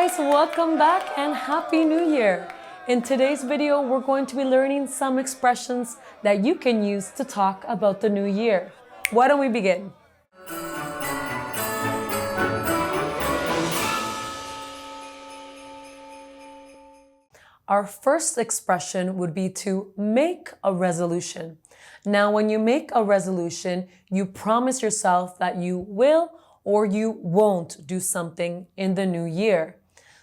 guys, welcome back and Happy New Year! In today's video, we're going to be learning some expressions that you can use to talk about the new year. Why don't we begin? Our first expression would be to make a resolution. Now, when you make a resolution, you promise yourself that you will or you won't do something in the new year.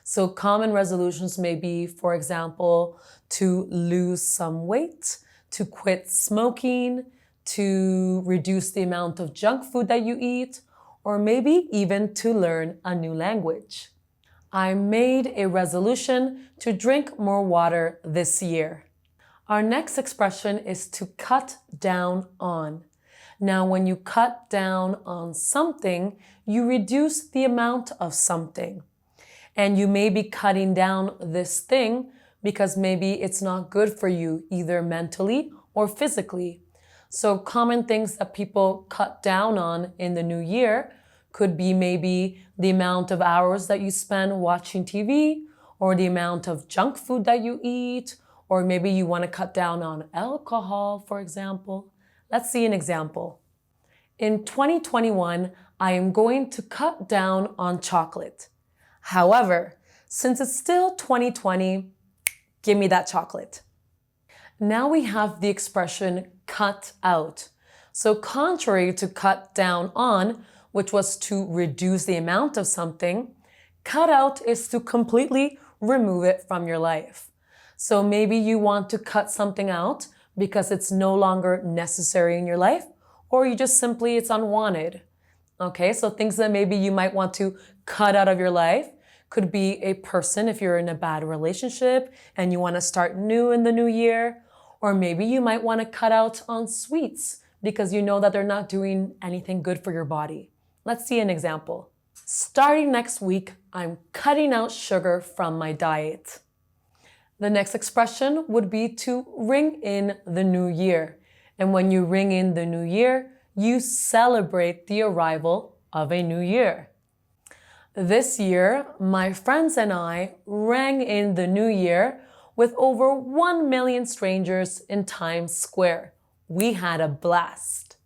So common resolutions may be, for example, to lose some weight, to quit smoking, to reduce the amount of junk food that you eat, or maybe even to learn a new language. I made a resolution to drink more water this year. Our next expression is to cut down on. Now, when you cut down on something, you reduce the amount of something. And you may be cutting down this thing because maybe it's not good for you, either mentally or physically. So common things that people cut down on in the new year could be maybe the amount of hours that you spend watching TV, or the amount of junk food that you eat, or maybe you want to cut down on alcohol, for example. Let's see an example. In 2021, I am going to cut down on chocolate. However, since it's still 2020, give me that chocolate. Now we have the expression cut out. So contrary to cut down on, which was to reduce the amount of something, cut out is to completely remove it from your life. So maybe you want to cut something out because it's no longer necessary in your life, or you just simply, it's unwanted. Okay, so things that maybe you might want to cut out of your life could be a person if you're in a bad relationship and you want to start new in the new year, or maybe you might want to cut out on sweets because you know that they're not doing anything good for your body. Let's see an example. Starting next week, I'm cutting out sugar from my diet. The next expression would be to ring in the new year. And when you ring in the new year, you celebrate the arrival of a new year. This year, my friends and I rang in the new year with over 1 million strangers in Times Square. We had a blast.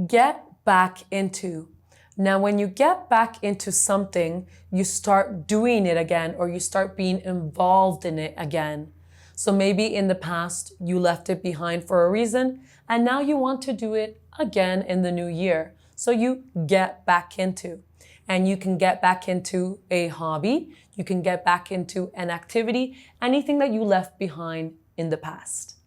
Get back into. Now, when you get back into something, you start doing it again, or you start being involved in it again. So maybe in the past, you left it behind for a reason, and now you want to do it again in the new year. So you get back into. And you can get back into a hobby, you can get back into an activity, anything that you left behind in the past.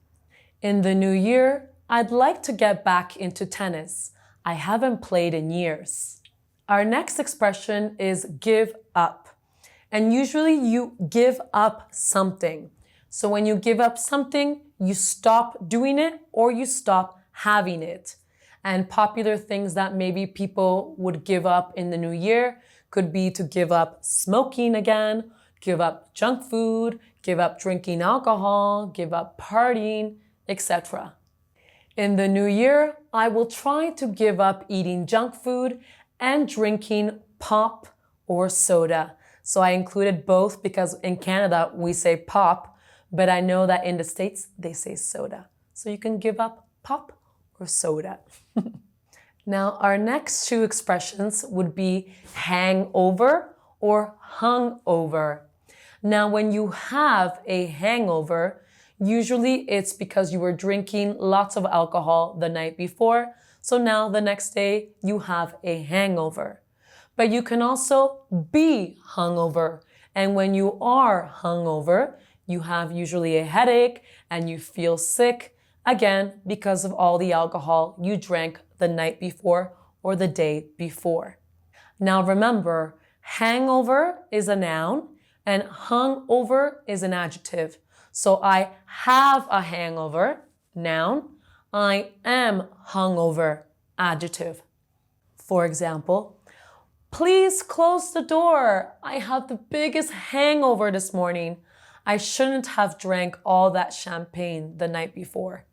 In the new year, I'd like to get back into tennis. I haven't played in years. Our next expression is give up. And usually you give up something. So when you give up something, you stop doing it or you stop having it. And popular things that maybe people would give up in the new year could be to give up smoking again, give up junk food, give up drinking alcohol, give up partying, etc. In the new year, I will try to give up eating junk food and drinking pop or soda. So I included both because in Canada we say pop, but I know that in the States they say soda. So you can give up pop or soda. Now, our next two expressions would be hangover or hungover. Now, when you have a hangover, usually it's because you were drinking lots of alcohol the night before. So now the next day you have a hangover. But you can also be hungover. And when you are hungover, you have usually a headache and you feel sick, again, because of all the alcohol you drank the night before or the day before. Now remember, hangover is a noun and hungover is an adjective. So I have a hangover, noun. I am hungover, adjective. For example, please close the door. I have the biggest hangover this morning. I shouldn't have drank all that champagne the night before.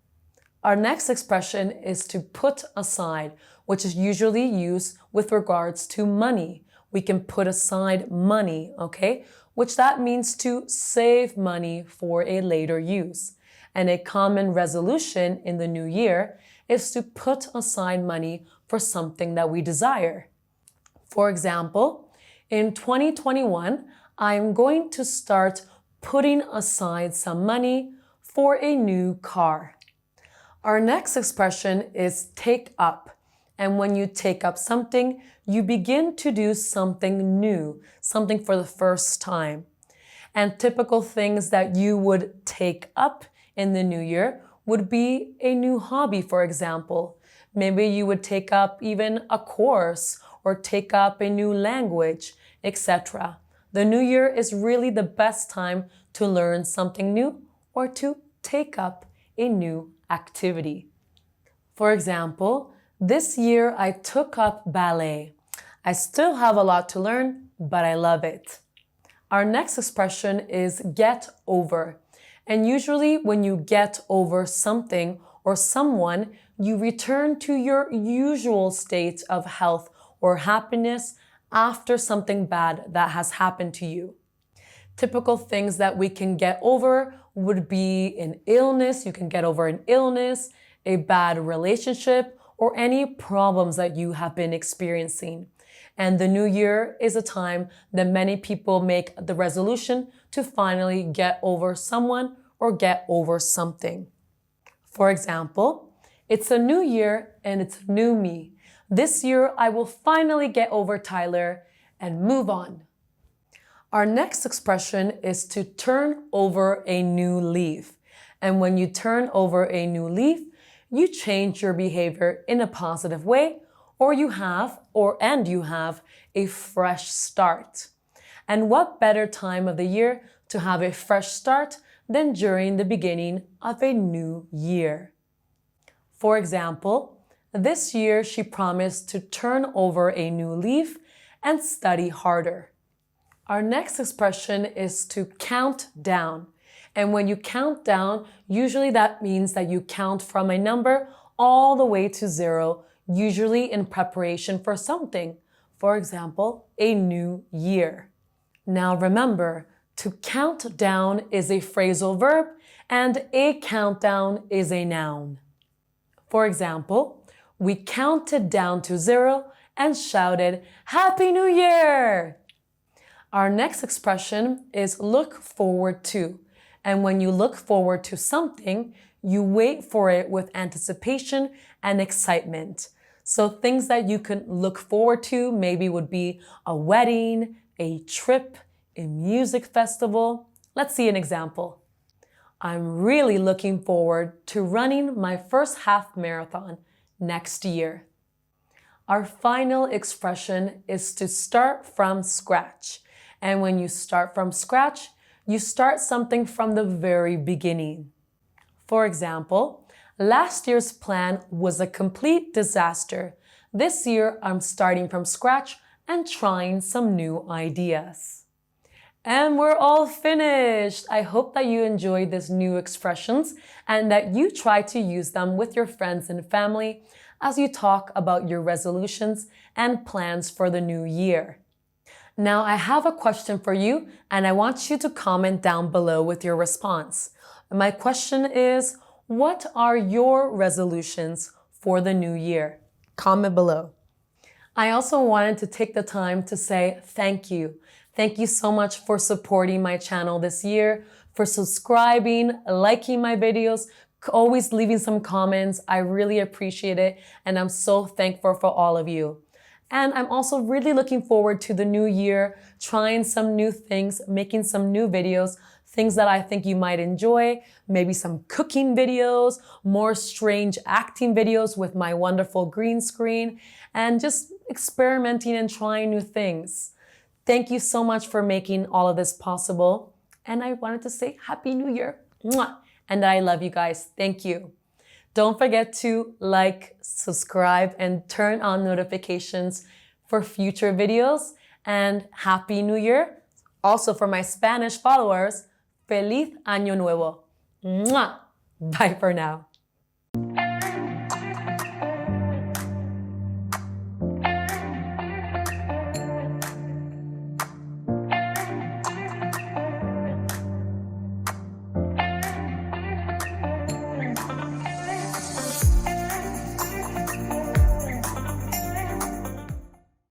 Our next expression is to put aside, which is usually used with regards to money. we can put aside money, okay? Which that means to save money for a later use. And a common resolution in the new year is to put aside money for something that we desire. For example, in 2021, I'm going to start putting aside some money for a new car. Our next expression is take up. And when you take up something, you begin to do something new, something for the first time. And typical things that you would take up in the new year would be a new hobby, for example. Maybe you would take up even a course or take up a new language, etc. The new year is really the best time to learn something new or to take up a new activity. For example, this year I took up ballet. I still have a lot to learn, but I love it. Our next expression is get over. And usually when you get over something or someone, you return to your usual state of health or happiness after something bad that has happened to you. Typical things that we can get over would be an illness. You can get over an illness, a bad relationship, or any problems that you have been experiencing. And the new year is a time that many people make the resolution to finally get over someone or get over something. For example, it's a new year and it's a new me. This year, I will finally get over Tyler and move on. Our next expression is to turn over a new leaf. And when you turn over a new leaf, you change your behavior in a positive way, or you have a fresh start. And what better time of the year to have a fresh start than during the beginning of a new year? For example, this year she promised to turn over a new leaf and study harder. Our next expression is to count down. And when you count down, usually that means that you count from a number all the way to 0, usually in preparation for something. For example, a new year. Now remember, to count down is a phrasal verb and a countdown is a noun. For example, we counted down to 0 and shouted, "Happy New Year!" Our next expression is look forward to. And when you look forward to something, you wait for it with anticipation and excitement. So things that you can look forward to maybe would be a wedding, a trip, a music festival. Let's see an example. I'm really looking forward to running my first half marathon next year. Our final expression is to start from scratch. And when you start from scratch, you start something from the very beginning. For example, last year's plan was a complete disaster. This year, I'm starting from scratch and trying some new ideas. And we're all finished. I hope that you enjoyed these new expressions and that you try to use them with your friends and family as you talk about your resolutions and plans for the new year. Now, I have a question for you, and I want you to comment down below with your response. My question is, what are your resolutions for the new year? Comment below. I also wanted to take the time to say thank you. Thank you so much for supporting my channel this year, for subscribing, liking my videos, always leaving some comments. I really appreciate it, and I'm so thankful for all of you. And I'm also really looking forward to the new year, trying some new things, making some new videos, things that I think you might enjoy, maybe some cooking videos, more strange acting videos with my wonderful green screen, and just experimenting and trying new things. Thank you so much for making all of this possible. And I wanted to say Happy New Year. Mwah! And I love you guys. Thank you. Don't forget to like, subscribe, and turn on notifications for future videos. And Happy New Year. Also for my Spanish followers, Feliz Año Nuevo. Mwah! Bye for now.